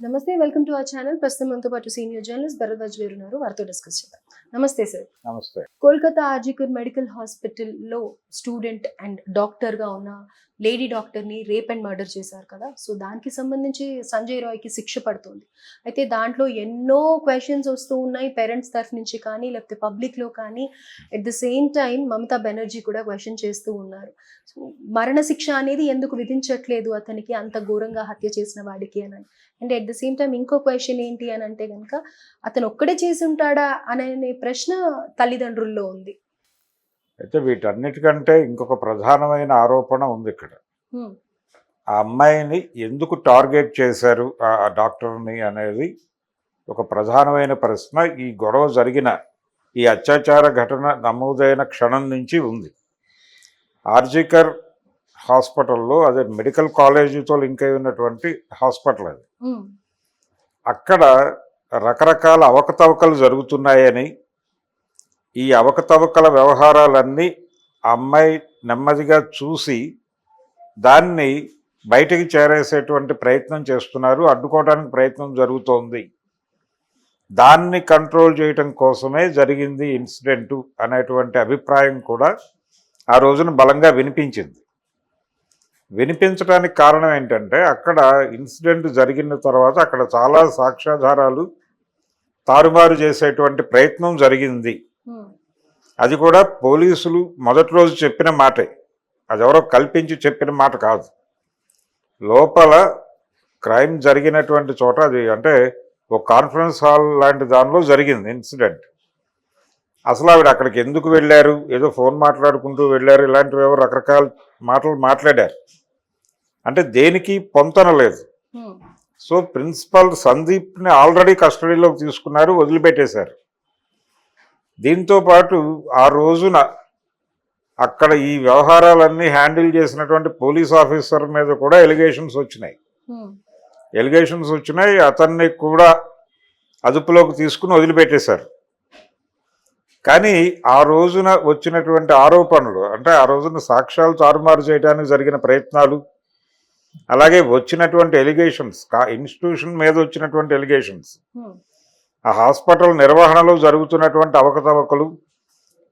నమస్తే. Welcome to our channel. ప్రస్తుతం మనతో పాటు సీనియర్ జర్నలిస్ట్ భరద్వాజ్ గారు ఉన్నారు. వారితో డిస్కస్ చేద్దాం. నమస్తే సార్. నమస్తే. కోల్కతా ఆర్జికర్ మెడికల్ హాస్పిటల్లో స్టూడెంట్ అండ్ డాక్టర్గా ఉన్న లేడీ డాక్టర్ని రేప్ అండ్ మర్డర్ చేశారు కదా. సో దానికి సంబంధించి సంజయ్ రాయ్కి శిక్ష పడుతుంది. అయితే దాంట్లో ఎన్నో క్వశ్చన్స్ వస్తూ ఉన్నాయి పేరెంట్స్ తరఫు నుంచి కానీ, లేకపోతే పబ్లిక్లో కానీ. At the same time Mamata Banerjee కూడా క్వశ్చన్ చేస్తూ ఉన్నారు. సో మరణశిక్ష అనేది ఎందుకు విధించట్లేదు అతనికి, అంత ఘోరంగా హత్య చేసిన వాడికి అని. And at the same time ఇంకో క్వశ్చన్ ఏంటి అని అంటే కనుక, అతను ఒక్కడే చేసి ఉంటాడా అనే ప్రశ్న తల్లిదండ్రుల్లో ఉంది. అయితే వీటన్నిటికంటే ఇంకొక ప్రధానమైన ఆరోపణ ఉంది ఇక్కడ. హ్మ్. ఆ అమ్మాయిని ఎందుకు టార్గెట్ చేశారు ఆ డాక్టర్ని అనేది ఒక ప్రధానమైన ప్రశ్న ఈ గొడవ జరిగిన ఈ అత్యాచార ఘటన నమోదైన క్షణం నుంచి ఉంది. ఆర్జికర్ హాస్పిటల్లో, అదే మెడికల్ కాలేజీతో లింక్ అయి ఉన్నటువంటి హాస్పిటల్ అది. హ్మ్. అక్కడ రకరకాల అవకతవకలు జరుగుతున్నాయని, ఈ అవకతవకల వ్యవహారాలన్నీ ఆ అమ్మాయి నెమ్మదిగా చూసి దాన్ని బయటికి చేరేసేటువంటి ప్రయత్నం చేస్తున్నారు, అడ్డుకోవడానికి ప్రయత్నం జరుగుతోంది. దాన్ని కంట్రోల్ చేయటం కోసమే జరిగింది ఇన్సిడెంటు అనేటువంటి అభిప్రాయం కూడా ఆ రోజున బలంగా వినిపించింది. వినిపించడానికి కారణం ఏంటంటే, అక్కడ ఇన్సిడెంట్ జరిగిన తర్వాత అక్కడ చాలా సాక్ష్యాధారాలు తారుమారు చేసేటువంటి ప్రయత్నం జరిగింది. హ్మ్. అది కూడా పోలీసులు మొదటి రోజు చెప్పిన మాటే, అది ఎవరో కల్పించి చెప్పిన మాట కాదు. లోపల క్రైమ్ జరిగినటువంటి చోట, అది అంటే ఒక కాన్ఫరెన్స్ హాల్ లాంటి దానిలో జరిగింది ఇన్సిడెంట్. అసలు ఆవిడ అక్కడికి ఎందుకు వెళ్ళారు, ఏదో ఫోన్ మాట్లాడుకుంటూ వెళ్ళారు, ఇలాంటివి ఏవో రకరకాల మాటలు మాట్లాడారు. అంటే దేనికి పొంతన లేదు. హ్మ్. సో ప్రిన్సిపల్ సందీప్ని ఆల్రెడీ కస్టడీలోకి తీసుకున్నారు, వదిలిపెట్టేశారు. దీంతో పాటు ఆ రోజున అక్కడ ఈ వ్యవహారాలన్నీ హ్యాండిల్ చేసినటువంటి పోలీస్ ఆఫీసర్ మీద కూడా ఎలిగేషన్స్ వచ్చినాయి. హ్మ్. అతన్ని కూడా అదుపులోకి తీసుకుని వదిలిపెట్టేశారు. కానీ ఆ రోజున వచ్చినటువంటి ఆరోపణలు, అంటే ఆ రోజున సాక్ష్యాలు తారుమారు చేయడానికి జరిగిన ప్రయత్నాలు, అలాగే వచ్చినటువంటి ఎలిగేషన్స్, ఇన్స్టిట్యూషన్ మీద వచ్చినటువంటి ఎలిగేషన్స్, హ్మ్. ఆ హాస్పిటల్ నిర్వహణలో జరుగుతున్నటువంటి అవకతవకలు,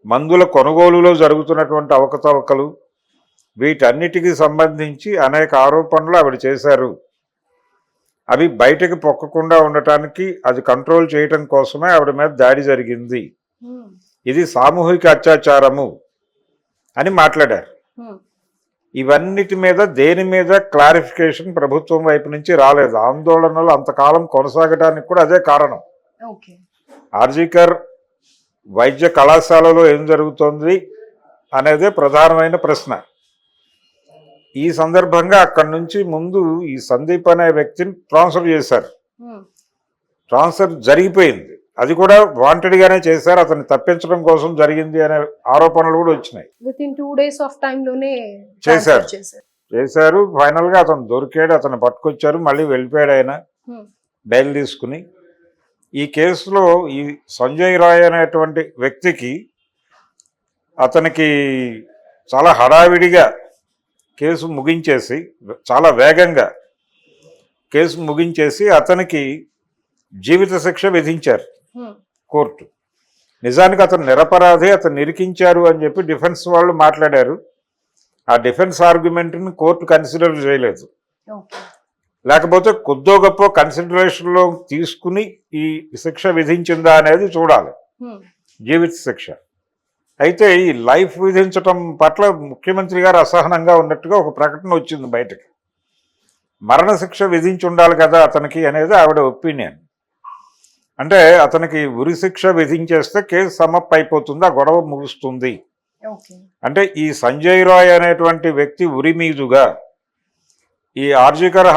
మందుల కొనుగోలులో జరుగుతున్నటువంటి అవకతవకలు, వీటన్నిటికీ సంబంధించి అనేక ఆరోపణలు ఆవిడ చేశారు. అవి బయటకు పొక్కకుండా ఉండటానికి, అది కంట్రోల్ చేయటం కోసమే ఆవిడ మీద దాడి జరిగింది, హ్మ్. ఇది సామూహిక అత్యాచారము అని మాట్లాడారు. హ్మ్. ఇవన్నిటి మీద దేని మీద క్లారిఫికేషన్ ప్రభుత్వం వైపు నుంచి రాలేదు. ఆందోళనలు అంతకాలం కొనసాగడానికి కూడా అదే కారణం. ఓకే. ఆర్జికర్ వైద్య కళాశాలలో ఏం జరుగుతోంది అనేదే ప్రధానమైన ప్రశ్న. ఈ సందర్భంగా అక్కడి నుంచి ముందు ఈ సందీప్ అనే వ్యక్తిని ట్రాన్స్ఫర్ చేశారు. హ్మ్. ట్రాన్స్ఫర్ జరిగిపోయింది, అది కూడా వాంటెడ్గానే చేశారు, అతన్ని తప్పించడం కోసం జరిగింది అనే ఆరోపణలు కూడా వచ్చినాయి. విత్ ఇన్ 2 days ఆఫ్ టైంలోనే చేశారు. చేశారు. ఫైనల్గా అతను దొరికాడు, అతను పట్టుకొచ్చారు, మళ్ళీ వెళ్ళిపోయాడు ఆయన హ్మ్. బెయిల్ తీసుకుని. ఈ కేసులో ఈ సంజయ్ రాయ్ అనేటువంటి వ్యక్తికి, అతనికి చాలా హడావిడిగా కేసు ముగించేసి, చాలా వేగంగా కేసు ముగించేసి అతనికి జీవిత శిక్ష విధించారు హ్మ్. కోర్టు. నిజానికి అతను నిరపరాధి, అతను నిరికించారు అని చెప్పి డిఫెన్స్ వాళ్ళు మాట్లాడారు. ఆ డిఫెన్స్ ఆర్గ్యుమెంట్ని కోర్టు కన్సిడర్ చేయలేదు. ఓకే. లేకపోతే కొద్దో గొప్ప కన్సిడరేషన్లో తీసుకుని ఈ శిక్ష విధించిందా అనేది చూడాలి, హ్మ్. జీవిత శిక్ష. అయితే ఈ లైఫ్ విధించటం పట్ల ముఖ్యమంత్రి గారు అసహనంగా ఉన్నట్టుగా ఒక ప్రకటన వచ్చింది బయటకు. మరణశిక్ష విధించి ఉండాలి కదా అతనికి అనేది ఆవిడ ఒపీనియన్. అంటే అతనికి ఉరిశిక్ష విధించేస్తే కేసు సమప్ అయిపోతుంది, ఆ గొడవ ముగుస్తుంది. ఓకే. అంటే ఈ సంజయ్ రాయ్ అనేటువంటి వ్యక్తి ఉరి మీదుగా ఈ ఆర్జికర్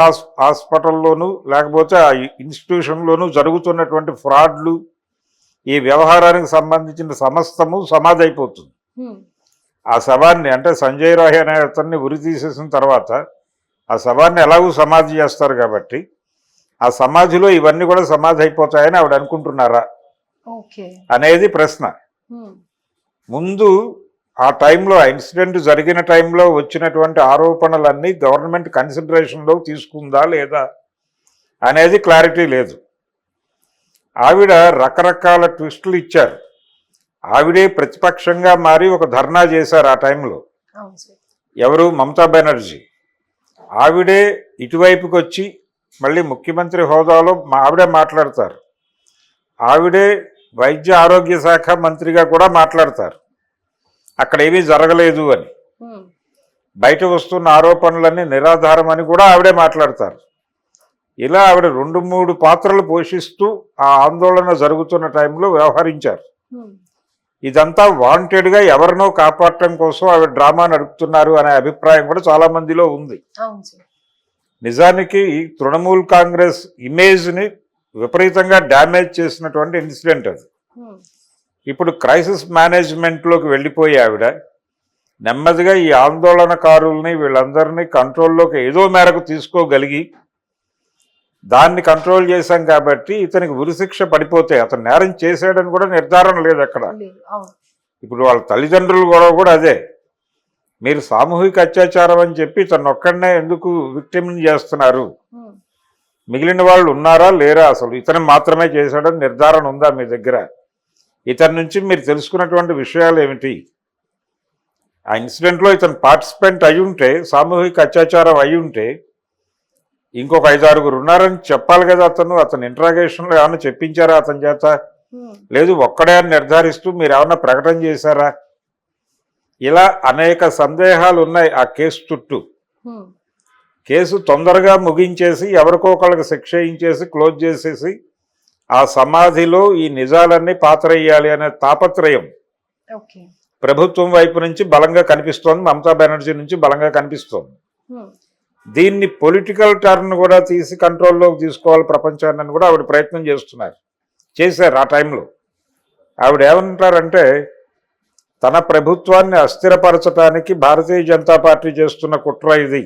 హాస్పిటల్లోనూ, లేకపోతే ఆ ఇన్స్టిట్యూషన్లోనూ జరుగుతున్నటువంటి ఫ్రాడ్లు, ఈ వ్యవహారానికి సంబంధించిన సమస్తము సమాధి అయిపోతుంది. హ్మ్. ఆ శవాన్ని, అంటే సంజయ్ రాయ్ అనే అతన్ని ఉరి తీసేసిన తర్వాత ఆ శవాన్ని ఎలాగూ సమాధి చేస్తారు కాబట్టి ఆ సమాధిలో ఇవన్నీ కూడా సమాధి అయిపోతాయని ఆవిడ అనుకుంటున్నారా ఓకే అనేది ప్రశ్న. ముందు ఆ టైంలో, ఆ ఇన్సిడెంట్ జరిగిన టైంలో వచ్చినటువంటి ఆరోపణలన్నీ గవర్నమెంట్ కన్సిడరేషన్లో తీసుకుందా లేదా అనేది క్లారిటీ లేదు. ఆవిడ రకరకాల ట్విస్టులు ఇచ్చారు. ఆవిడే ప్రతిపక్షంగా మారి ఒక ధర్నా చేశారు ఆ టైంలో. అవును సార్. ఎవరు? మమతా బెనర్జీ. ఆవిడే ఇటువైపుకి వచ్చి మళ్ళీ ముఖ్యమంత్రి హోదాలో ఆవిడే మాట్లాడతారు. ఆవిడే వైద్య ఆరోగ్య శాఖ మంత్రిగా కూడా మాట్లాడతారు అక్కడ ఏమీ జరగలేదు అని. బయట వస్తున్న ఆరోపణలన్నీ నిరాధారమని కూడా ఆవిడే మాట్లాడతారు. ఇలా ఆవిడ 2-3 పాత్రలు పోషిస్తూ ఆ ఆందోళన జరుగుతున్న టైంలో వ్యవహరించారు. ఇదంతా వాంటెడ్గా ఎవరినో కాపాడటం కోసం ఆవిడ డ్రామా నడుపుతున్నారు అనే అభిప్రాయం కూడా చాలా మందిలో ఉంది. నిజానికి తృణమూల్ కాంగ్రెస్ ఇమేజ్ని విపరీతంగా డ్యామేజ్ చేసినటువంటి ఇన్సిడెంట్ అది. ఇప్పుడు క్రైసిస్ మేనేజ్మెంట్లోకి వెళ్ళిపోయి ఆవిడ నెమ్మదిగా ఈ ఆందోళనకారుల్ని వీళ్ళందరినీ కంట్రోల్లోకి ఏదో మేరకు తీసుకోగలిగి దాన్ని కంట్రోల్ చేశాం కాబట్టి ఇతనికి ఉరిశిక్ష పడిపోతే అతను నేరం చేశాడని కూడా నిర్ధారణ లేదు అక్కడ. ఇప్పుడు వాళ్ళ తల్లిదండ్రులు కూడా అదే, మీరు సామూహిక అత్యాచారం అని చెప్పి ఇతను ఒక్కడనే ఎందుకు విక్టిమ్ని చేస్తున్నారు, మిగిలిన వాళ్ళు ఉన్నారా లేరా, అసలు ఇతను మాత్రమే చేశాడని నిర్ధారణ ఉందా మీ దగ్గర, ఇతని నుంచి మీరు తెలుసుకున్నటువంటి విషయాలు ఏమిటి, ఆ ఇన్సిడెంట్లో ఇతను పార్టిసిపెంట్ అయి ఉంటే సామూహిక అత్యాచారం అయి ఉంటే ఇంకొక 5-6 ఉన్నారని చెప్పాలి కదా. అతను ఇంట్రాగేషన్లో ఏమన్నా చెప్పించారా అతని చేత, లేదు ఒక్కడే అని నిర్ధారిస్తూ మీరు ఏమన్నా ప్రకటన చేశారా, ఇలా అనేక సందేహాలు ఉన్నాయి ఆ కేసు చుట్టూ. కేసు తొందరగా ముగించేసి ఎవరికో ఒకళ్ళకి శిక్ష వేయించేసి క్లోజ్ చేసేసి ఆ సమాధిలో ఈ నిజాలన్నీ పాతరయ్యాలి అనే తాపత్రయం ప్రభుత్వం వైపు నుంచి బలంగా కనిపిస్తోంది, మమతా బెనర్జీ నుంచి బలంగా కనిపిస్తోంది. దీన్ని పొలిటికల్ టర్న్ కూడా తీసి కంట్రోల్లోకి తీసుకోవాలి ప్రపంచాన్ని కూడా ఆవిడ ప్రయత్నం చేశారు ఆ టైంలో. ఆవిడ ఏమంటారంటే తన ప్రభుత్వాన్ని అస్థిరపరచడానికి భారతీయ జనతా పార్టీ చేస్తున్న కుట్ర ఇది.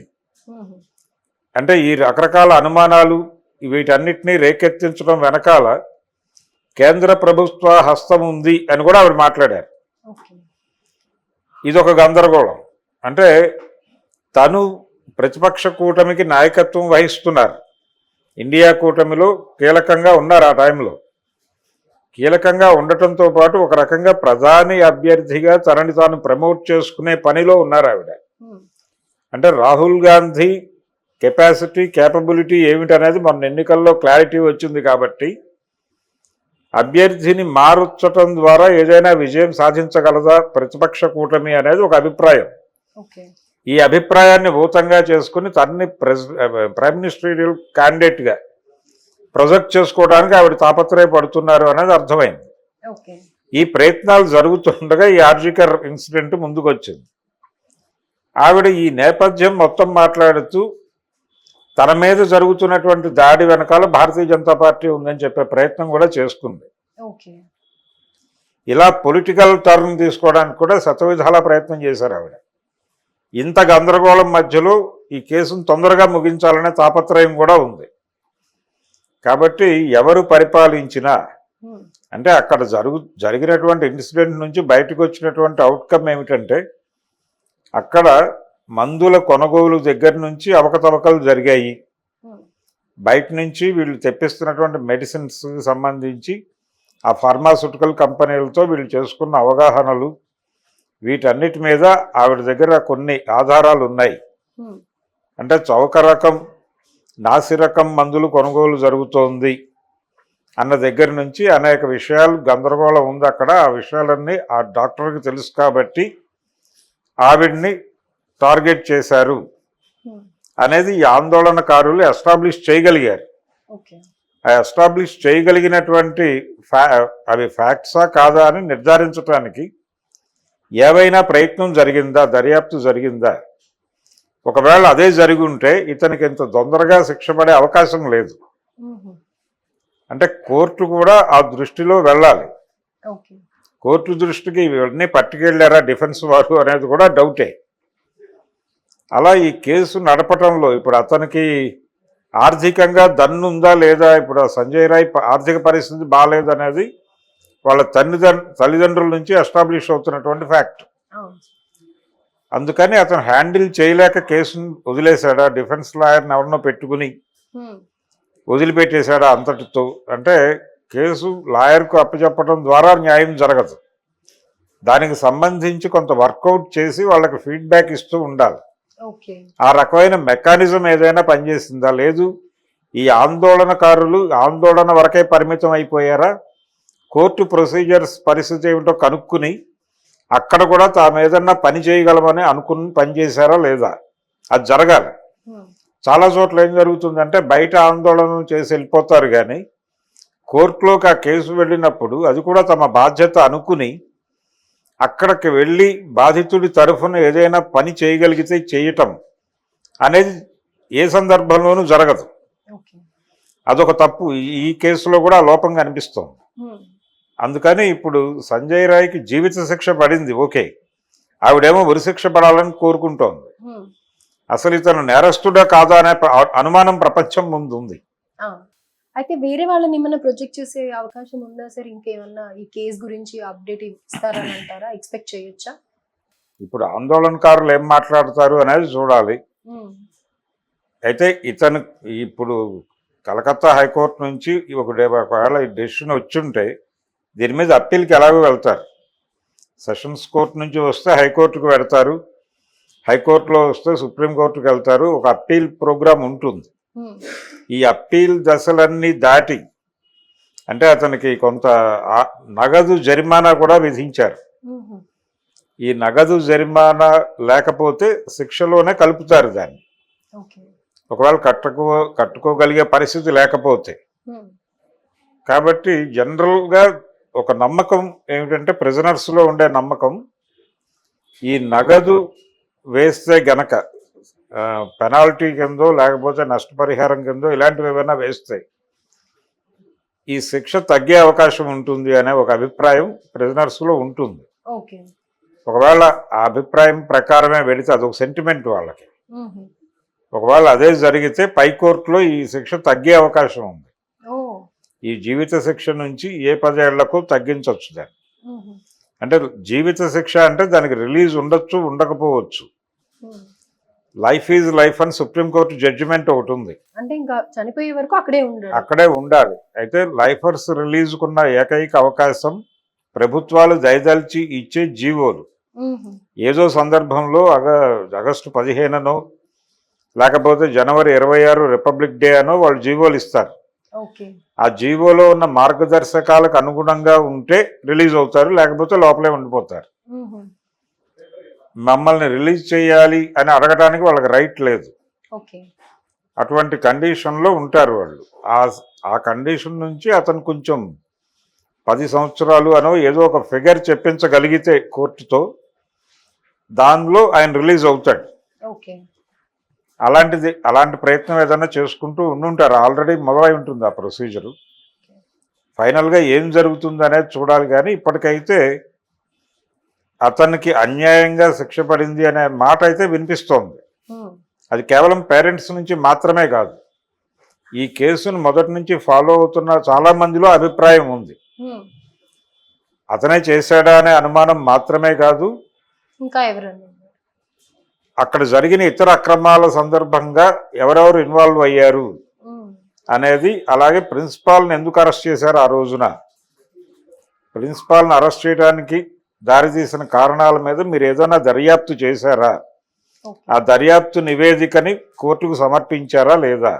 అంటే ఈ రకరకాల అనుమానాలు వీటన్నిటినీ రేకెత్తించడం వెనకాల కేంద్ర ప్రభుత్వ హస్తం ఉంది అని కూడా ఆవిడ మాట్లాడారు. ఇదొక గందరగోళం. అంటే తను ప్రతిపక్ష కూటమికి నాయకత్వం వహిస్తున్నారు, ఇండియా కూటమిలో కీలకంగా ఉన్నారు. ఆ టైంలో కీలకంగా ఉండటంతో పాటు ఒక రకంగా ప్రధాని అభ్యర్థిగా తనని తాను ప్రమోట్ చేసుకునే పనిలో ఉన్నారు ఆవిడ. అంటే రాహుల్ గాంధీ కెపాసిటీ కేపబిలిటీ ఏమిటనేది మొన్న ఎన్నికల్లో క్లారిటీ వచ్చింది కాబట్టి అభ్యర్థిని మారుచటం ద్వారా ఏదైనా విజయం సాధించగలదా ప్రతిపక్ష కూటమి అనేది ఒక అభిప్రాయం. ఈ అభిప్రాయాన్ని ఊతంగా చేసుకుని తనని ప్రైమ్ మినిస్టరీయల్ క్యాండిడేట్గా ప్రొజెక్ట్ చేసుకోవడానికి ఆవిడ తాపత్రయపడుతున్నారు అనేది అర్థమైంది. ఈ ప్రయత్నాలు జరుగుతుండగా ఈ ఆర్జికర్ ఇన్సిడెంట్ ముందుకు వచ్చింది. ఆవిడ ఈ నేపథ్యం మొత్తం మాట్లాడుతూ తన మీద జరుగుతున్నటువంటి దాడి వెనకాల భారతీయ జనతా పార్టీ ఉందని చెప్పే ప్రయత్నం కూడా చేసుకుంది. ఇలా పొలిటికల్ టర్న్ తీసుకోవడానికి కూడా శతవిధాల ప్రయత్నం చేశారు ఆవిడ. ఇంత గందరగోళం మధ్యలో ఈ కేసును తొందరగా ముగించాలనే తాపత్రయం కూడా ఉంది. కాబట్టి ఎవరు పరిపాలించినా అంటే అక్కడ జరిగినటువంటి ఇన్సిడెంట్ నుంచి బయటకు వచ్చినటువంటి అవుట్కమ్ ఏమిటంటే అక్కడ మందుల కొనుగోలు దగ్గర నుంచి అవకతవకలు జరిగాయి, బయట నుంచి వీళ్ళు తెప్పిస్తున్నటువంటి మెడిసిన్స్ సంబంధించి ఆ ఫార్మాస్యూటికల్ కంపెనీలతో వీళ్ళు చేసుకున్న అవగాహనలు వీటన్నిటి మీద ఆవిడ దగ్గర కొన్ని ఆధారాలు ఉన్నాయి. అంటే చౌక రకం నాసిరకం మందులు కొనుగోలు జరుగుతోంది అన్న దగ్గర నుంచి అనేక విషయాలు గందరగోళం ఉంది అక్కడ. ఆ విషయాలన్నీ ఆ డాక్టర్కి తెలుసు కాబట్టి ఆవిడ్ని టార్గెట్ చేశారు అనేది ఈ ఆందోళనకారులు ఎస్టాబ్లిష్ చేయగలిగారు. ఆ ఎస్టాబ్లిష్ చేయగలిగినటువంటి అవి ఫ్యాక్ట్సా కాదా అని నిర్ధారించడానికి ఏవైనా ప్రయత్నం జరిగిందా, దర్యాప్తు జరిగిందా? ఒకవేళ అదే జరిగి ఉంటే ఇతనికి ఇంత తొందరగా శిక్ష పడే అవకాశం లేదు. అంటే కోర్టు కూడా ఆ దృష్టిలో వెళ్ళాలి. కోర్టు దృష్టికి ఇవన్నీ పట్టుకెళ్ళారా డిఫెన్స్ వారు అనేది కూడా డౌటే. అలా ఈ కేసు నడపటంలో ఇప్పుడు అతనికి ఆర్థికంగా దన్నుందా లేదా, ఇప్పుడు సంజయ్ రాయ్ ఆర్థిక పరిస్థితి బాగాలేదనేది వాళ్ళ తల్లిదండ్రుల నుంచి ఎస్టాబ్లిష్ అవుతున్నటువంటి ఫ్యాక్ట్. అందుకని అతను హ్యాండిల్ చేయలేక కేసును వదిలేశాడా, డిఫెన్స్ లాయర్ని ఎవరినో పెట్టుకుని వదిలిపెట్టేశాడా అంతటితో అంటే కేసు లాయర్కు అప్పచెప్పడం ద్వారా న్యాయం జరగదు. దానికి సంబంధించి కొంత వర్కౌట్ చేసి వాళ్ళకి ఫీడ్బ్యాక్ ఇస్తూ ఉండాలి. ఓకే. ఆ రకమైన మెకానిజం ఏదైనా పనిచేసిందా? లేదు ఈ ఆందోళనకారులు ఆందోళన వరకే పరిమితం అయిపోయారా? కోర్టు ప్రొసీజర్స్ పరిస్థితి ఏమిటో కనుక్కుని అక్కడ కూడా తాము ఏదన్నా పని చేయగలమని అనుకుని పని చేశారా లేదా? అది జరగాలి. చాలా చోట్ల ఏం జరుగుతుందంటే బయట ఆందోళన చేసి వెళ్ళిపోతారు, కానీ కోర్టులోకి ఆ కేసు వెళ్ళినప్పుడు అది కూడా తమ బాధ్యత అనుకుని అక్కడికి వెళ్ళి బాధితుడి తరఫున ఏదైనా పని చేయగలిగితే చేయటం అనేది ఏ సందర్భంలోనూ జరగదు. అదొక తప్పు. ఈ కేసులో కూడా లోపం కనిపిస్తోంది. అందుకని ఇప్పుడు సంజయ్ రాయ్కి జీవిత శిక్ష పడింది, ఓకే. ఆవిడేమో ఉరిశిక్ష పడాలని కోరుకుంటోంది. అసలు ఇతను నేరస్తుడా కాదా అనే అనుమానం ప్రపంచం ముందు ఉంది. అయితే వేరే వాళ్ళని ఏమైనా ప్రొజెక్ట్ చేసే అవకాశం ఉందా సార్? ఇంకేమన్నా ఈ కేసు గురించి అప్డేట్ ఇస్తారని అంటారా? ఎక్స్పెక్ట్ చేయొచ్చా? ఇప్పుడు ఆందోళనకారులు ఏం మాట్లాడతారు అనేది చూడాలి. అయితే ఇతను ఇప్పుడు కలకత్తా హైకోర్టు నుంచి ఒకవేళ ఈ డెసిషన్ వచ్చుంటే దీని మీద అప్పీల్కి ఎలాగో వెళ్తారు. సెషన్స్ కోర్టు నుంచి వస్తే హైకోర్టుకు వెళ్తారు, హైకోర్టులో వస్తే సుప్రీంకోర్టుకు వెళ్తారు. ఒక అప్పీల్ ప్రోగ్రాం ఉంటుంది. ఈ అప్పీల్ దశలన్నీ దాటి అంటే అతనికి కొంత నగదు జరిమానా కూడా విధించారు. ఈ నగదు జరిమానా లేకపోతే శిక్షలోనే కలుపుతారు దాన్ని, ఒకవేళ కట్టుకోగలిగే పరిస్థితి లేకపోతే. కాబట్టి జనరల్గా ఒక నమ్మకం ఏమిటంటే ప్రిజనర్స్లో ఉండే నమ్మకం, ఈ నగదు వేస్తే గనక పెనాల్టీ కిందో లేకపోతే నష్టపరిహారం కిందో ఇలాంటివి ఏమైనా వేస్తే ఈ శిక్ష తగ్గే అవకాశం ఉంటుంది అనే ఒక అభిప్రాయం ప్రిజనర్స్లో ఉంటుంది. ఒకవేళ ఆ అభిప్రాయం ప్రకారమే వెళితే అదొక సెంటిమెంట్ వాళ్ళకి. ఒకవేళ అదే జరిగితే పై కోర్టులో ఈ శిక్ష తగ్గే అవకాశం ఉంది. ఈ జీవిత శిక్ష నుంచి ఏ 10 ఏళ్లకు తగ్గించవచ్చు దాన్ని. అంటే జీవిత శిక్ష అంటే దానికి రిలీజ్ ఉండొచ్చు, ఉండకపోవచ్చు. లైఫ్ ఈజ్ లైఫ్ అని సుప్రీంకోర్టు జడ్జిమెంట్ ఒకటి ఉంది. అంటే ఇంకా చనిపోయే వరకు అక్కడే ఉండాలి. అయితే లైఫర్స్ రిలీజ్కున్న ఏకైక అవకాశం ప్రభుత్వాలు దయదల్చి ఇచ్చే జీవోలు. ఏదో సందర్భంలో ఆగస్టు 15నో లేకపోతే జనవరి 26 రిపబ్లిక్ డే అనో వాళ్ళు జీవోలు ఇస్తారు. ఆ జీవోలో ఉన్న మార్గదర్శకాలకు అనుగుణంగా ఉంటే రిలీజ్ అవుతారు, లేకపోతే లోపలే ఉండిపోతారు. మమ్మల్ని రిలీజ్ చేయాలి అని అడగడానికి వాళ్ళకి రైట్ లేదు. అటువంటి కండిషన్లో ఉంటారు వాళ్ళు. ఆ కండిషన్ నుంచి అతను కొంచెం 10 సంవత్సరాలు అనో ఏదో ఒక ఫిగర్ చెప్పించగలిగితే కోర్టుతో దానిలో ఆయన రిలీజ్ అవుతాడు. అలాంటి ప్రయత్నం ఏదైనా చేసుకుంటూ ఉండుంటారు. ఆల్రెడీ మొదలై ఉంటుంది ఆ ప్రొసీజరు. ఫైనల్గా ఏం జరుగుతుంది అనేది చూడాలి. కానీ ఇప్పటికైతే అతనికి అన్యాయంగా శిక్ష పడింది అనే మాట అయితే వినిపిస్తోంది. అది కేవలం పేరెంట్స్ నుంచి మాత్రమే కాదు, ఈ కేసును మొదటి నుంచి ఫాలో అవుతున్న చాలా మందిలో అభిప్రాయం ఉంది. అతనే చేశాడా అనే అనుమానం మాత్రమే కాదు, ఇంకా ఎవరన్నా అక్కడ జరిగిన ఇతర అక్రమాల సందర్భంగా ఎవరెవరు ఇన్వాల్వ్ అయ్యారు అనేది, అలాగే ప్రిన్సిపాల్ని ఎందుకు అరెస్ట్ చేశారు, ఆ రోజున ప్రిన్సిపాల్ని అరెస్ట్ చేయడానికి దారితీసిన కారణాల మీద మీరు ఏదైనా దర్యాప్తు చేశారా, ఆ దర్యాప్తు నివేదికని కోర్టుకు సమర్పించారా లేదా,